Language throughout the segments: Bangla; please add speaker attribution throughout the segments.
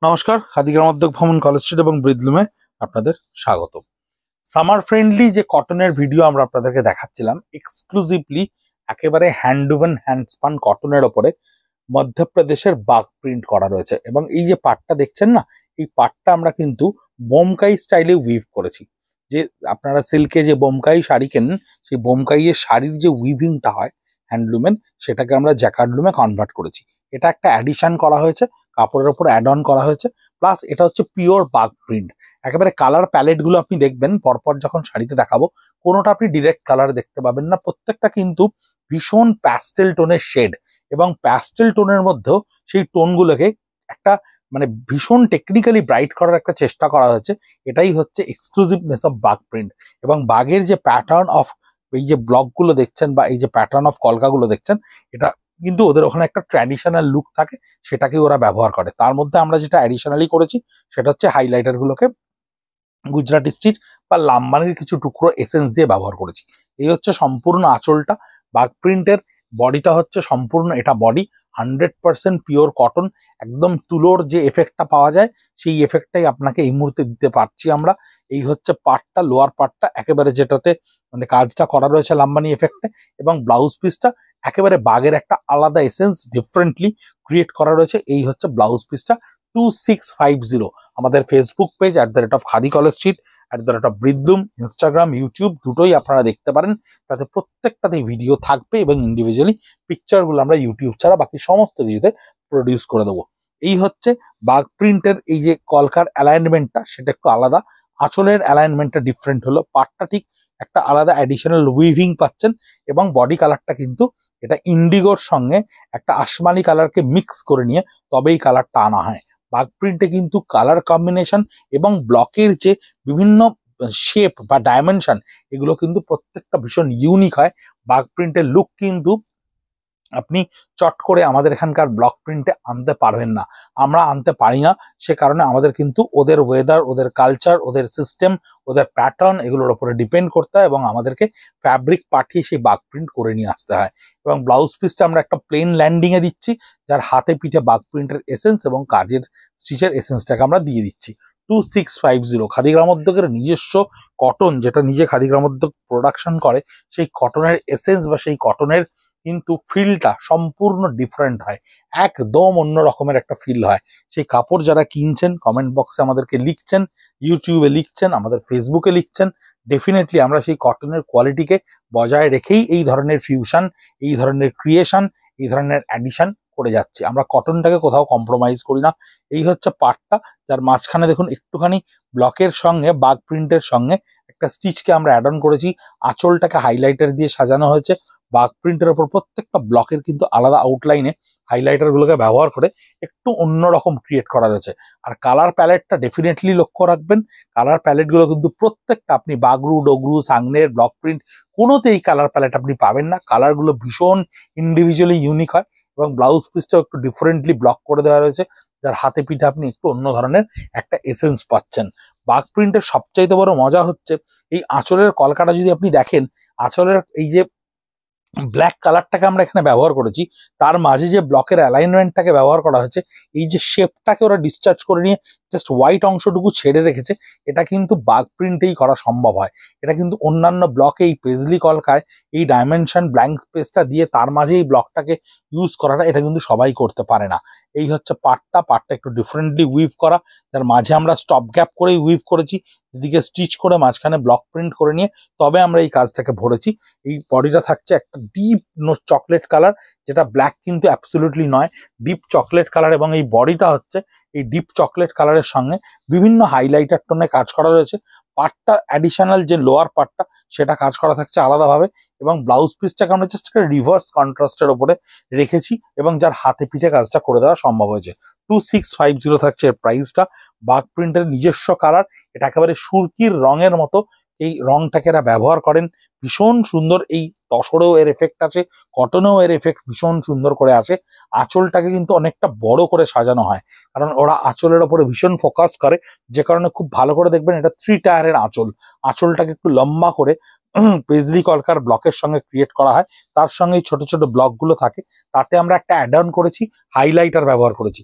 Speaker 1: নমস্কার, খাদি গ্রামোদ্যোগ ভ্রমণ কলেজ স্ট্রিট এবং ব্রিদলুমে আপনাদের স্বাগত। সামার ফ্রেন্ডলি যে কটনের ভিডিও আমরা আপনাদেরকে দেখাচ্ছিলাম, এক্সক্লুসিভলি একেবারে হ্যান্ডউভেন হ্যান্ডস্পান কটনের ওপরে মধ্যপ্রদেশের বাগ প্রিন্ট করা রয়েছে। এবং এই যে পাটটা দেখছেন না, এই পাটটা আমরা কিন্তু বোমকাই স্টাইলে উইভ করেছি। যে আপনারা সিল্কে যে বোমকাই শাড়ি কেনেন, সেই বোমকাইয়ের শাড়ির যে উইভিংটা হয় হ্যান্ডলুমের, সেটাকে আমরা জ্যাকার্ডলুমে কনভার্ট করেছি। এটা একটা অ্যাডিশন করা হয়েছে, কাপড়ের ওপর অ্যাড অন করা হয়েছে। প্লাস এটা হচ্ছে পিওর বাগ প্রিন্ট। একেবারে কালার প্যালেটগুলো আপনি দেখবেন পরপর যখন শাড়িতে দেখাবো, কোনোটা আপনি ডিরেক্ট কালার দেখতে পাবেন না, প্রত্যেকটা কিন্তু ভীষণ প্যাস্টেল টোনের শেড। এবং প্যাস্টেল টোনের মধ্যেও সেই টোনগুলোকে একটা মানে ভীষণ টেকনিক্যালি ব্রাইট করার একটা চেষ্টা করা হয়েছে। এটাই হচ্ছে এক্সক্লুসিভনেস অফ বাগ প্রিন্ট। এবং বাগের যে প্যাটার্ন অফ এই যে ব্লকগুলো দেখছেন বা এই যে প্যাটার্ন অফ কলকাগুলো দেখছেন, এটা কিন্তু ওদের ওখানে একটা ট্র্যাডিশনাল লুক থাকে, সেটাকে ওরা ব্যবহার করে। তার মধ্যে আমরা যেটা অ্যাডিশনালি করেছি সেটা হচ্ছে হাইলাইটার গুলোকে গুজরাটি স্টিচ বা লাম্বানির কিছু টুকরো এসেন্স দিয়ে ব্যবহার করেছি। এই হচ্ছে সম্পূর্ণ আঁচলটা। বাগ প্রিন্টের বডিটা হচ্ছে সম্পূর্ণ এটা বডি 100% পিওর কটন। একদম তুলোর যে এফেক্টটা পাওয়া যায়, সেই এফেক্টটাই আপনাকে এই মুহূর্তে দিতে পারছি আমরা। এই হচ্ছে পার্টটা, লোয়ার পার্টটা একেবারে যেটাতে মানে কাজটা করা রয়েছে লাম্বানি এফেক্টে। এবং ব্লাউজ পিসটা একেবারে বাগের একটা আলাদা এসেন্স ডিফারেন্টলি ক্রিয়েট করা রয়েছে। এই হচ্ছে ব্লাউজ পিসটা 2650। আমাদের Facebook page @Khadi College Street, @Breathloom, Instagram, YouTube দুটোই আপনারা দেখতে পারেন। তাতে প্রত্যেকটাতেই ভিডিও থাকবে এবং ইন্ডিভিজুয়ালি পিকচারগুলো আমরা ইউটিউব ছাড়া বাকি সমস্ত কিছুতে প্রডিউস করে দেবো। এই হচ্ছে বাগ প্রিন্টের এই যে কলকার অ্যালাইনমেন্টটা, সেটা একটু আলাদা। আঁচলের অ্যালাইনমেন্টটা ডিফারেন্ট হলো, পাটটা ঠিক একটা আলাদা অ্যাডিশনাল উইভিং পাচ্ছেন। এবং বডি কালারটা কিন্তু এটা ইন্ডিগোর সঙ্গে একটা আসমানি কালারকে মিক্স করে নিয়ে তবেই কালারটা আনা হয়। বাগ প্রিন্টে কিন্তু কালার কম্বিনেশন এবং ব্লকের যে বিভিন্ন শেপ বা ডাইমেনশন, এগুলো কিন্তু প্রত্যেকটা ভীষণ ইউনিক হয়। বাগ প্রিন্টের লুক কিন্তু আপনি চট করে আমাদের এখানকার ব্লক প্রিন্টে আনতে পারবেন না, আমরা আনতে পারি না। সে কারণে আমাদের কিন্তু ওদের ওয়েদার, ওদের কালচার, ওদের সিস্টেম, ওদের প্যাটার্ন এগুলোর উপরে ডিপেন্ড করতে হয় এবং আমাদেরকে ফ্যাব্রিক পাঠিয়ে সেই বাগ প্রিন্ট করে নিয়ে আসতে হয়। এবং ব্লাউজ পিসটা আমরা একটা প্লেন ল্যান্ডিং এ দিচ্ছি, যার হাতে পিঠে বাগ প্রিন্টের এসেন্স এবং কাজের স্টিচের এসেন্সটাকে আমরা দিয়ে দিচ্ছি। 2650 খাদি গ্রামোদ্যোগের নিজস্ব কটন, যেটা নিজে খাদি গ্রামোদ্যোগ প্রোডাকশন করে, সেই কটনের এসেন্স বা সেই কটনের কিন্তু ফিলটা সম্পূর্ণ ডিফারেন্ট হয়, একদম অন্য রকমের একটা ফিল হয়। সেই কাপড় যারা কিনছেন, কমেন্ট বক্সে আমাদেরকে লিখছেন, ইউটিউবে লিখছেন, আমাদের ফেসবুকে লিখছেন, ডেফিনেটলি আমরা সেই কটনের কোয়ালিটিকে বজায় রেখেই এই ধরনের ফিউশন, এই ধরনের ক্রিয়েশন, এই ধরনের অ্যাডিশন করে যাচ্ছি। আমরা কটনটাকে কোথাও কম্প্রোমাইজ করি না। এই হচ্ছে পার্টটা, যার মাঝখানে দেখুন একটুখানি ব্লকের সঙ্গে বাগ প্রিন্টের সঙ্গে একটা স্টিচকে আমরা অ্যাড অন করেছি। আঁচলটাকে হাইলাইটার দিয়ে সাজানো হয়েছে। বাগ প্রিন্টের ওপর প্রত্যেকটা ব্লকের কিন্তু আলাদা আউটলাইনে হাইলাইটার গুলোকে ব্যবহার করে একটু অন্যরকম ক্রিয়েট করা রয়েছে। আর কালার প্যালেটটা ডেফিনেটলি লক্ষ্য রাখবেন। কালার প্যালেটগুলো কিন্তু প্রত্যেকটা আপনি বাগরু, ডগরু, সাংনের, ব্লক প্রিন্ট কোনোতেই কালার প্যালেট আপনি পাবেন না। কালারগুলো ভীষণ ইন্ডিভিজুয়ালি ইউনিক হয়। এবং ব্লাউজ পিসটাও একটু ডিফারেন্টলি ব্লক করে দেওয়া রয়েছে, যার হাতে পিঠে আপনি একটু অন্য ধরনের একটা এসেন্স পাচ্ছেন। বাগ প্রিন্টের সবচাইতে বড় মজা হচ্ছে এই আঁচলের কলকাটা যদি আপনি দেখেন, আঁচলের এই যে ব্ল্যাক কালারটাকে আমরা এখানে ব্যবহার করেছি, তার মাঝে যে ব্লকের অ্যালাইনমেন্টটাকে ব্যবহার করা হয়েছে, এই যে শেপটাকে ওরা ডিসচার্জ করে নিয়ে জাস্ট হোয়াইট অংশটুকু ছেড়ে রেখেছে, এটা কিন্তু বাগ প্রিন্টেই করা সম্ভব হয়। এটা কিন্তু অন্যান্য ব্লকে এই পেজলি কলকায় এই ডাইমেনশন ব্ল্যাঙ্ক স্পেসটা দিয়ে তার মাঝে এই ব্লকটাকে ইউজ করাটা, এটা কিন্তু সবাই করতে পারে না। এই হচ্ছে পার্টটা একটু ডিফারেন্টলি উইভ করা, যার মাঝে আমরা স্টপ গ্যাপ করেই উইভ করেছি, এদিকে স্টিচ করে মাঝখানে ব্লক প্রিন্ট করে নিয়ে তবে আমরা এই কাজটাকে ভরেছি। এই বডিটা থাকছে একটা ডিপ চকলেট কালার, যেটা ব্ল্যাক কিন্তু অ্যাবসলিউটলি নয়, ডিপ চকলেট কালার। এবং এই বডিটা হচ্ছে এই ডিপ চকলেট কালারের সঙ্গে বিভিন্ন হাইলাইটার টোনে কাজ করা রয়েছে। পার্টটা অ্যাডিশনাল যে লোয়ার পার্টটা, সেটা কাজ করা থাকছে আলাদাভাবে। এবং ব্লাউজ পিসটাকে আমরা জাস্ট একটা রিভার্স কন্ট্রাস্টের ওপরে রেখেছি এবং যার হাতে পিঠে কাজটা করে দেওয়া সম্ভব হয়েছে। 2650 থাকছে এর প্রাইসটা। বাগ প্রিন্টের নিজস্ব কালার, এটা একেবারে সুরকির রঙের মতো এই রংটাকে এরা ব্যবহার করেন। ভীষণ সুন্দর, এই তসরেও এর এফেক্ট আছে, কটনেও এর এফেক্ট ভীষণ সুন্দর করে আছে। আঁচলটাকে কিন্তু অনেকটা বড় করে সাজানো হয়, কারণ ওরা আঁচলের ওপরে ভীষণ ফোকাস করে, যে কারণে খুব ভালো করে দেখবেন এটা 3 টায়ারের আঁচল। আঁচলটাকে একটু লম্বা করে পেজলি কলকার ব্লকের সঙ্গে ক্রিয়েট করা হয়, তার সঙ্গে ছোট ছোট ব্লকগুলো থাকে, তাতে আমরা একটা অ্যাড অন করেছি, হাইলাইটার ব্যবহার করেছি।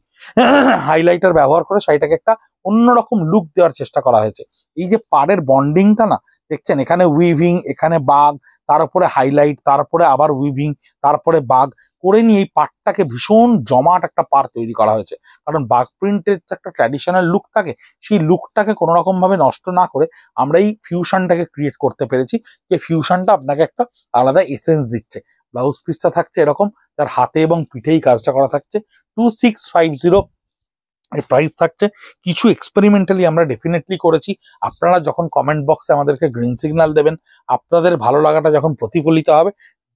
Speaker 1: হাইলাইটার ব্যবহার করে শাড়িটাকে একটা অন্যরকম লুক দেওয়ার চেষ্টা করা হয়েছে। এই যে পাড়ের বন্ডিংটা না দেখছেন, এখানে উইভিং, এখানে বাগ, তার উপরে হাইলাইট, তারপরে আবার উইভিং, তারপরে বাগ করে নিয়ে এই পাড়টাকে ভীষণ জমাট একটা পাড় তৈরি করা হয়েছে। কারণ বাগ প্রিন্টের একটা ট্র্যাডিশনাল লুক থাকে, সেই লুকটাকে কোনো রকম ভাবে নষ্ট না করে আমরা এই ফিউশনটাকে ক্রিয়েট করতে পেরেছি, যে ফিউশনটা আপনাকে একটা আলাদা এসেন্স দিচ্ছে। ব্লাউজ পিসটা থাকছে এরকম, তার হাতে এবং পিঠেই কাজটা করা থাকছে। 2650 এর প্রাইস থাকছে। কিছু এক্সপেরিমেন্টালি আমরা ডেফিনেটলি করেছি। আপনারা যখন কমেন্ট বক্সে আমাদেরকে গ্রিন সিগন্যাল দেবেন, আপনাদের ভালো লাগাটা যখন প্রতিফলিত হবে,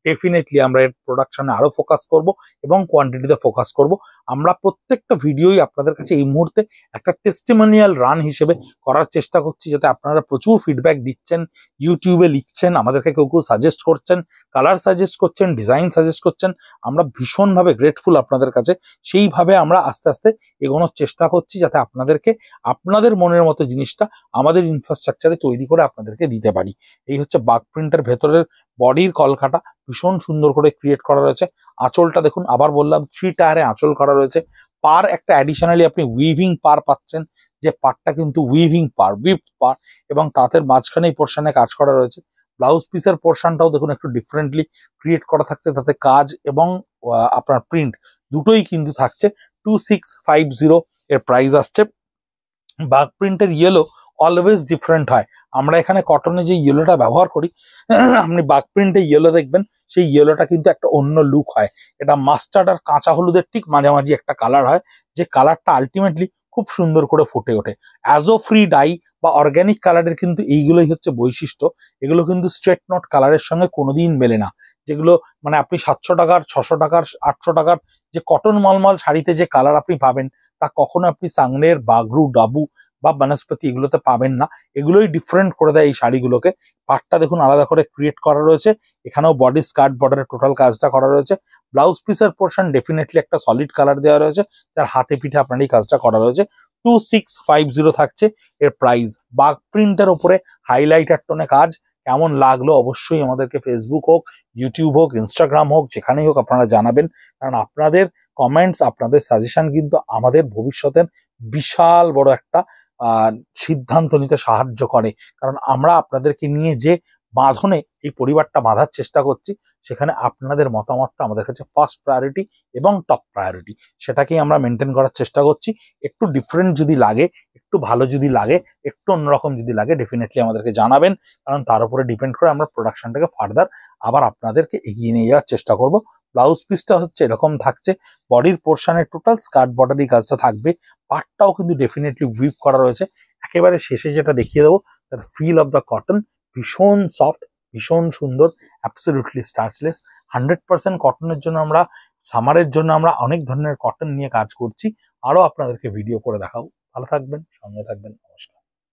Speaker 1: ডেফিনেটলি আমরা এর প্রোডাকশনে আরো ফোকাস করব এবং কোয়ান্টিটিতে ফোকাস করব। আমরা প্রত্যেকটা ভিডিওই আপনাদের কাছে এই মুহূর্তে একটা টেস্টিমোনিয়াল রান হিসেবে করার চেষ্টা করছি, যাতে আপনারা প্রচুর ফিডব্যাক দিচ্ছেন, ইউটিউবে লিখছেন, আমাদেরকে কেউ কেউ সাজেস্ট করছেন, কালার সাজেস্ট করছেন, ডিজাইন সাজেস্ট করছেন। আমরা ভীষণভাবে গ্রেটফুল আপনাদের কাছে। সেইভাবে আমরা আস্তে আস্তে এগোনোর চেষ্টা করছি, যাতে আপনাদেরকে আপনাদের মনের মতো জিনিসটা আমাদের ইনফ্রাস্ট্রাকচারে তৈরি করে আপনাদেরকে দিতে পারি। এই হচ্ছে বাগ প্রিন্টের ভেতরের বডির কলকাটা, ভীষণ সুন্দর করে ক্রিয়েট করা রয়েছে। আঁচলটা দেখুন, আবার বললাম 3 টায়ারে আঁচল করা রয়েছে। পার একটা অ্যাডিশনালি আপনি উইভিং পার পাচ্ছেন, যে পারটা কিন্তু উইভিং পার, উইভ পার, এবং তাদের মাঝখানে এই পোর্শনে কাজ করা রয়েছে। ব্লাউজ পিসের পোর্শনটাও দেখুন একটু ডিফারেন্টলি ক্রিয়েট করা থাকছে, তাতে কাজ এবং আপনার প্রিন্ট দুটোই কিন্তু থাকছে। 2650 এর প্রাইস আসছে। বাগ প্রিন্টের ইয়েলো অলওয়েজ ডিফারেন্ট হয়। আমরা এখানে কটনে যে ইয়েলোটা ব্যবহার করি, আপনি বাগ প্রিন্টে ইয়েলো দেখবেন, সেই ইয়েলোটা কিন্তু একটা অন্য লুক হয়। এটা মাস্টার্ড আর কাঁচা হলুদের ঠিক মাঝামাঝি একটা কালার হয়, যে কালারটা আলটিমেটলি খুব সুন্দর করে ফুটে ওঠে। অ্যাজো ফ্রি ডাই বা অর্গ্যানিক কালারের কিন্তু এইগুলোই হচ্ছে বৈশিষ্ট্য। এগুলো কিন্তু স্ট্রেট নট কালারের সঙ্গে কোনোদিন মেলে না। যেগুলো মানে আপনি 700 টাকার, 600 টাকার, 800 টাকার যে কটন মলমল শাড়িতে যে কালার আপনি পাবেন, তা কখনো আপনি সাংনের, বাগরু, ডাবু বা বনস্পতি এগুলোতে পাবেন না। এগুলোই ডিফারেন্ট করে দেয় এই শাড়িগুলোকে। পাটটা দেখুন আলাদা করে ক্রিয়েট করা রয়েছে, এখানেও বডি স্কার্ট বর্ডারের টোটাল কাজটা করা রয়েছে। ব্লাউজ পিসের পোর্শন ডেফিনেটলি একটা সলিড কালার দেওয়া রয়েছে, তার হাতে পিঠে আপনার এই কাজটা করা রয়েছে। 2650 থাকছে এর প্রাইস। বাগ প্রিন্টের ওপরে হাইলাইটার টোনে কাজ কেমন লাগলো অবশ্যই আমাদেরকে ফেসবুক হোক, ইউটিউব হোক, ইনস্টাগ্রাম হোক, যেখানেই হোক আপনারা জানাবেন। কারণ আপনাদের কমেন্টস, আপনাদের সাজেশন কিন্তু আমাদের ভবিষ্যতের বিশাল বড় একটা সিদ্ধান্ত নিতে সাহায্য করে। কারণ আমরা আপনাদেরকে নিয়ে যে বাঁধনে এই পরিবারটা বাঁধার চেষ্টা করছি, সেখানে আপনাদের মতামতটা আমাদের কাছে ফার্স্ট প্রায়োরিটি এবং টপ প্রায়োরিটি। সেটাকেই আমরা মেনটেন করার চেষ্টা করছি। একটু ডিফারেন্ট যদি লাগে, একটু ভালো যদি লাগে, একটু অন্যরকম যদি লাগে, ডেফিনেটলি আমাদেরকে জানাবেন। কারণ তার উপরে ডিপেন্ড করে আমরা প্রোডাকশনটাকে ফার্দার আবার আপনাদেরকে এগিয়ে নিয়ে যাওয়ার চেষ্টা করব। ব্লাউজ পিসটা হচ্ছে এরকম থাকছে, বডির পোর্শনের টোটাল স্কার্ট বর্ডারি কাজটা থাকবে। পাটটাও কিন্তু ডেফিনেটলি উইভ করা রয়েছে। একেবারে শেষে যেটা দেখিয়ে দেবো, তার ফিল অফ দ্য কটন ভীষণ সফট, ভীষণ সুন্দর, অ্যাবসলিউটলি স্টার্চলেস। 100% কটনের জন্য আমরা, সামারের জন্য আমরা অনেক ধরনের কটন নিয়ে কাজ করছি। আরো আপনাদেরকে ভিডিও করে দেখাবো। ভালো থাকবেন, সঙ্গে থাকবেন, নমস্কার।